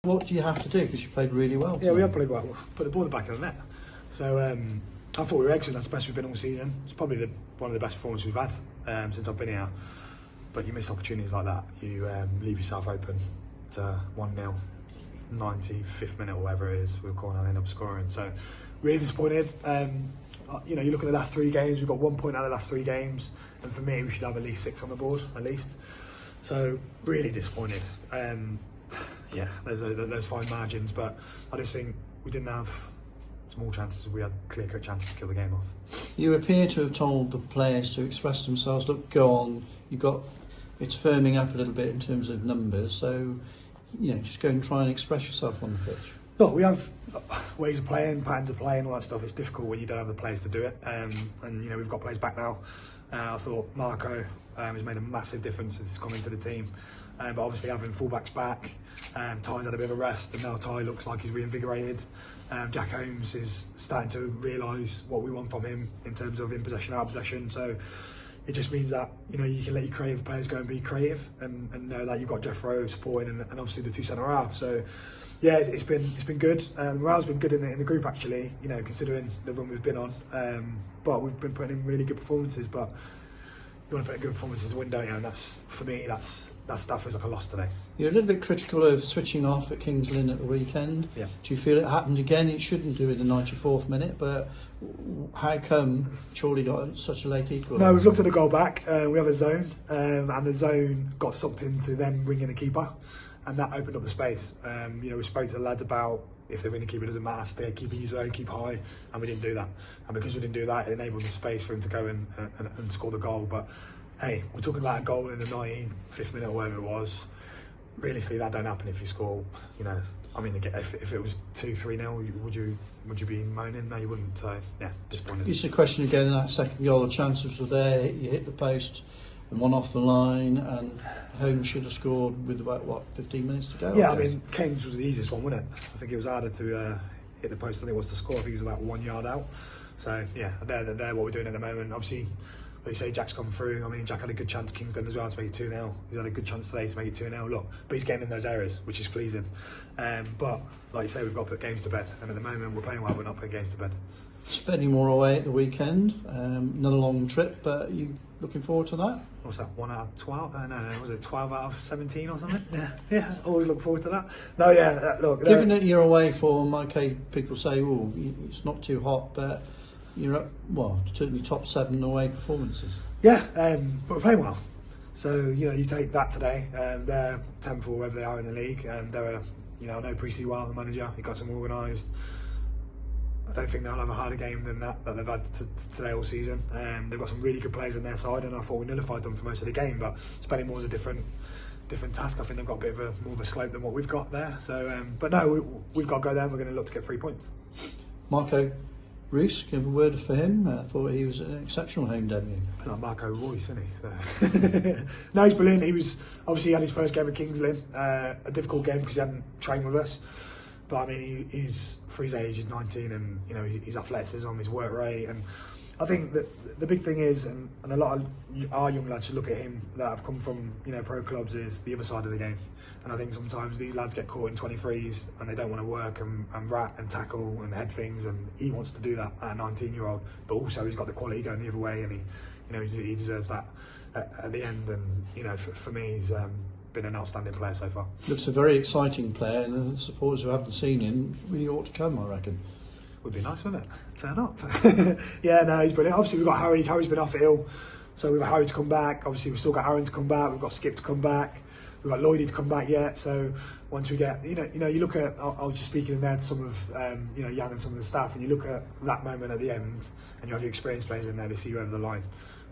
What do you have to do? Because you played really well. Yeah, we have played well. Put the ball in the back of the net. So I thought we were excellent. That's the best we've been all season. It's probably one of the best performances we've had since I've been here. But you miss opportunities like that. You leave yourself open to 1-0, 95th minute or whatever it is. We're corner and end up scoring. So really disappointed. You look at the last 3 games. We've got 1 point out of the last 3 games, and for me, we should have at least 6 on the board, at least. So really disappointed. Yeah, there's fine margins, but I just think we didn't have small chances. We had clear-cut chances to kill the game off. You appear to have told the players to express themselves. Look, go on. It's firming up a little bit in terms of numbers. So, just go and try and express yourself on the pitch. Look, we have ways of playing, patterns of playing, all that stuff. It's difficult when you don't have the players to do it. And we've got players back now. I thought Marco has made a massive difference since he's come into the team. But obviously having fullbacks back, Ty's had a bit of a rest, and now Ty looks like he's reinvigorated. Jack Holmes is starting to realise what we want from him in terms of in possession, out of possession. So it just means that you can let your creative players go and be creative, and know that you've got Jeff Rowe supporting, and obviously the 2 centre halves. So yeah, it's been good. Morale's been good in the group actually. Considering the run we've been on. But we've been putting in really good performances. But you want to put in good performances in the window, and that's for me. That stuff was like a loss today. You're a little bit critical of switching off at Kings Lynn at the weekend. Yeah. Do you feel it happened again? It shouldn't do it in the 94th minute, but how come Chorley got such a late equaliser? No, we've looked at the goal back. We have a zone, and the zone got sucked into them ringing a keeper, and that opened up the space. We spoke to the lads about if they ring the keeper, it doesn't matter, stay keeping your zone, keep high, and we didn't do that. And because we didn't do that, it enabled the space for him to go and score the goal. But hey, we're talking about a goal in the 95th minute or whatever it was. Realistically, that don't happen if you score. If it was 2-3-0, would you be moaning? No, you wouldn't. So yeah, disappointed. It's a question again in that second goal. The chances were there. You hit the post and one off the line, and Holmes should have scored with about 15 minutes to go. Yeah, Keynes was the easiest one, wasn't it? I think it was harder to hit the post than it was to score. I think he was about 1 yard out. So yeah, they're what we're doing at the moment. Obviously, like you say, Jack's come through. Jack had a good chance Kingston as well to make it 2-0. He's had a good chance today to make it 2-0. Look, but he's getting in those areas, which is pleasing. But like you say, we've got to put games to bed. And at the moment, we're playing well, we're not putting games to bed. Spending more away at the weekend. Another long trip, but are you looking forward to that? What's that? 1 out of 12? No, was it 12 out of 17 or something? Yeah. Always look forward to that. No, yeah. Look, given that you're away form, okay, people say, it's not too hot, but you're up, certainly top 7 away performances. Yeah, but we're playing well. So you take that today. They're 10th or wherever they are in the league. They're I know Precy well, the manager. He got them organised. I don't think they'll have a harder game than that they've had today all season. They've got some really good players on their side, and I thought we nullified them for most of the game. But Spenny Moore's a different task. I think they've got a bit of more of a slope than what we've got there. So, but no, we've got to go there. And we're going to look to get 3 points. Marco Roos, give a word for him. I thought he was an exceptional home debut. Like Marco Royce, isn't he? So. No, he's brilliant. He had his first game at Kings Lynn, a difficult game because he hadn't trained with us. But he's for his age, he's 19, and his athleticism, his work rate, and I think that the big thing is, and a lot of our young lads should look at him that have come from pro clubs, is the other side of the game. And I think sometimes these lads get caught in 23s and they don't want to work and rat and tackle and head things, and he wants to do that at a 19-year-old. But also he's got the quality going the other way, and he deserves that at the end. And for me, he's been an outstanding player so far. Looks a very exciting player, and the supporters who haven't seen him really ought to come, I reckon. Would be nice, wouldn't it? Turn up. Yeah, no, he's brilliant. Obviously we've got Harry. Harry's been off ill, so we've got Harry to come back. Obviously we've still got Aaron to come back. We've got Skip to come back. We've got Lloydie to come back yet. So once we get, you look at. I was just speaking in there to some of, Jan and some of the staff, and you look at that moment at the end, and you have your experienced players in there to see you over the line.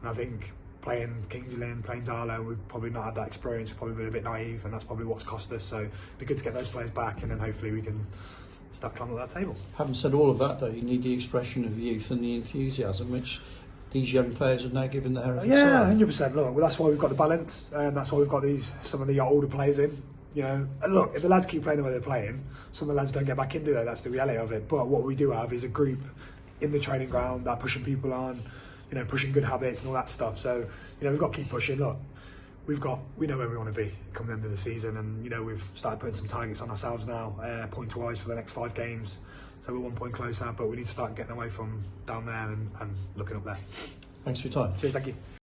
And I think playing Kings Lynn, playing Darlow, we've probably not had that experience. We've probably been a bit naive, and that's probably what's cost us. So it'd be good to get those players back, and then hopefully we can start climbing up that table. Having said all of that, though, you need the expression of youth and the enthusiasm, which these young players have now given the Hereford side. 100%. Look, that's why we've got the balance, and that's why we've got some of the older players in. And look, if the lads keep playing the way they're playing, some of the lads don't get back into it. That's the reality of it. But what we do have is a group in the training ground that are pushing people on, pushing good habits and all that stuff. So, we've got to keep pushing. Look, we know where we want to be come the end of the season, and we've started putting some targets on ourselves now, point wise for the next 5 games. So we're 1 point closer, but we need to start getting away from down there and looking up there. Thanks for your time. Cheers, thank you.